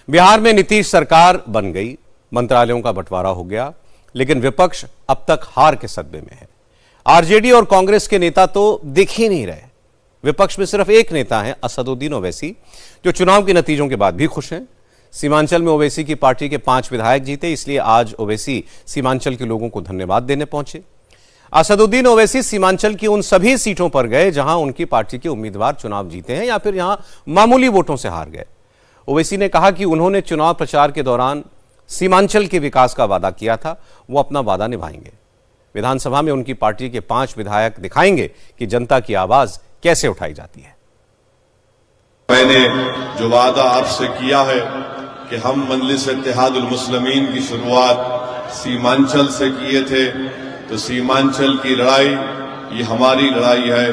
बिहार में नीतीश सरकार बन गई, मंत्रालयों का बंटवारा हो गया, लेकिन विपक्ष अब तक हार के सदमे में है। आरजेडी और कांग्रेस के नेता तो दिख ही नहीं रहे। विपक्ष में सिर्फ एक नेता है, असदुद्दीन ओवैसी, जो चुनाव के नतीजों के बाद भी खुश हैं। सीमांचल में ओवैसी की पार्टी के 5 विधायक जीते, इसलिए आज ओवैसी सीमांचल के लोगों को धन्यवाद देने पहुंचे। असदुद्दीन ओवैसी सीमांचल की उन सभी सीटों पर गए जहां उनकी पार्टी के उम्मीदवार चुनाव जीते हैं या फिर यहां मामूली वोटों से हार गए। ओवैसी ने कहा कि उन्होंने चुनाव प्रचार के दौरान सीमांचल के विकास का वादा किया था, वो अपना वादा निभाएंगे। विधानसभा में उनकी पार्टी के 5 विधायक दिखाएंगे कि जनता की आवाज कैसे उठाई जाती है। मैंने जो वादा आपसे किया है कि हम मजलिस इत्तेहादुल मुस्लिमीन की शुरुआत सीमांचल से किए थे, तो सीमांचल की लड़ाई ये हमारी लड़ाई है।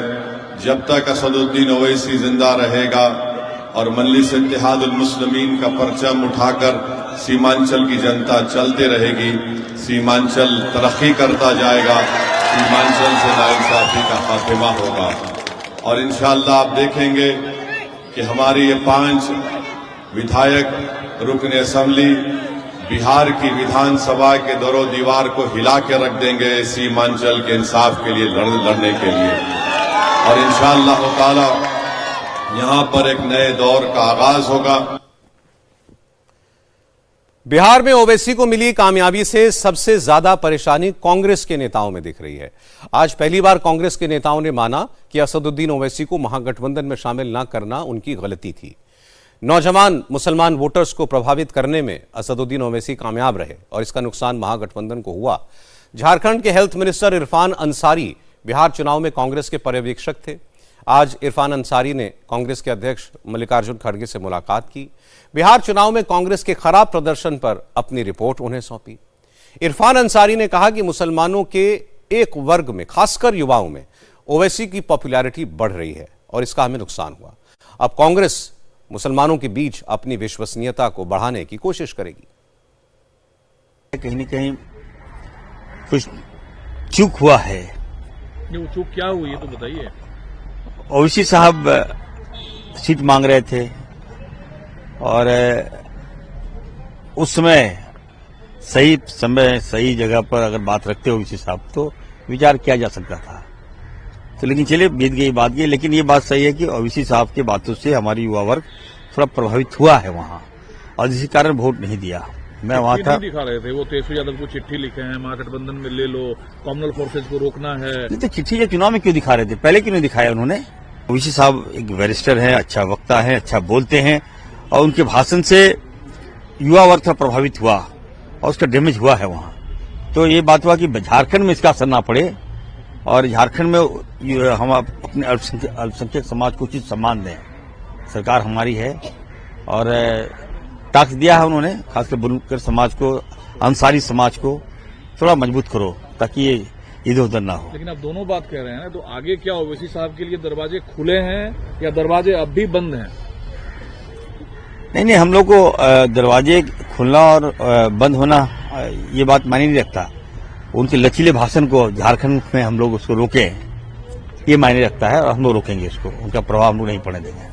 जब तक असदुद्दीन ओवैसी जिंदा रहेगा और मजलिस इत्तेहादुल मुस्लिमीन का परचम उठाकर सीमांचल की जनता चलते रहेगी, सीमांचल तरक्की करता जाएगा, सीमांचल से नाइंसाफी का खात्मा होगा। और इंशाअल्लाह आप देखेंगे कि हमारे ये 5 विधायक रुकन असेंबली बिहार की विधानसभा के दरो दीवार को हिला के रख देंगे सीमांचल के इंसाफ के लिए लड़ने के लिए। और इंशाअल्लाह ताला यहां पर एक नए दौर का आगाज होगा। बिहार में ओवैसी को मिली कामयाबी से सबसे ज्यादा परेशानी कांग्रेस के नेताओं में दिख रही है। आज पहली बार कांग्रेस के नेताओं ने माना कि असदुद्दीन ओवैसी को महागठबंधन में शामिल न करना उनकी गलती थी। नौजवान मुसलमान वोटर्स को प्रभावित करने में असदुद्दीन ओवैसी कामयाब रहे और इसका नुकसान महागठबंधन को हुआ। झारखंड के हेल्थ मिनिस्टर इरफान अंसारी बिहार चुनाव में कांग्रेस के पर्यवेक्षक थे। आज इरफान अंसारी ने कांग्रेस के अध्यक्ष मल्लिकार्जुन खड़गे से मुलाकात की। बिहार चुनाव में कांग्रेस के खराब प्रदर्शन पर अपनी रिपोर्ट उन्हें सौंपी। इरफान अंसारी ने कहा कि मुसलमानों के एक वर्ग में, खासकर युवाओं में, ओवैसी की पॉपुलैरिटी बढ़ रही है और इसका हमें नुकसान हुआ। अब कांग्रेस मुसलमानों के बीच अपनी विश्वसनीयता को बढ़ाने की कोशिश करेगी। कहीं न कहीं कुछ चूक हुआ है। वो चूक क्या हुई है तो बताइए। ओवैसी साहब सीट मांग रहे थे और उस समय सही जगह पर अगर बात रखते ओवैसी साहब तो विचार किया जा सकता था। तो लेकिन चलिए बीत गई बात गई। लेकिन ये बात सही है कि ओवैसी साहब की बातों से हमारी युवा वर्ग थोड़ा प्रभावित हुआ है वहां, और इसी कारण वोट नहीं दिया। मैं वहां था। दिखा रहे थे वो तेजस्वी यादव को चिट्ठी लिखे हैं, महागठबंधन में ले लो, कॉमनल फोर्सेज को रोकना है। नहीं तो चिट्ठी जो चुनाव में क्यों दिखा रहे थे, पहले क्यों नहीं दिखाया उन्होंने। ओवैसी साहब एक बैरिस्टर हैं, अच्छा वक्ता है, अच्छा बोलते हैं, और उनके भाषण से युवा वर्ग थोड़ा प्रभावित हुआ और उसका डैमेज हुआ है वहां। तो ये बात हुआ कि झारखंड में इसका असर ना पड़े और झारखंड में हम अपने अल्पसंख्यक समाज को उचित सम्मान दें। सरकार हमारी है और टास्क दिया है उन्होंने, खासकर बुनकर समाज को, अंसारी समाज को थोड़ा मजबूत करो ताकि ये इधर उधर ना हो। लेकिन आप दोनों बात कह रहे हैं, तो आगे क्या ओवैसी साहब के लिए दरवाजे खुले हैं या दरवाजे अब भी बंद हैं? नहीं, हम लोग को दरवाजे खुलना और बंद होना ये बात मायने नहीं रखता। उनके लचीले भाषण को झारखंड में हम लोग उसको रोके, ये मायने रखता है और हम लोग रोकेंगे उसको। उनका प्रभाव हम लोग नहीं पड़ने देंगे।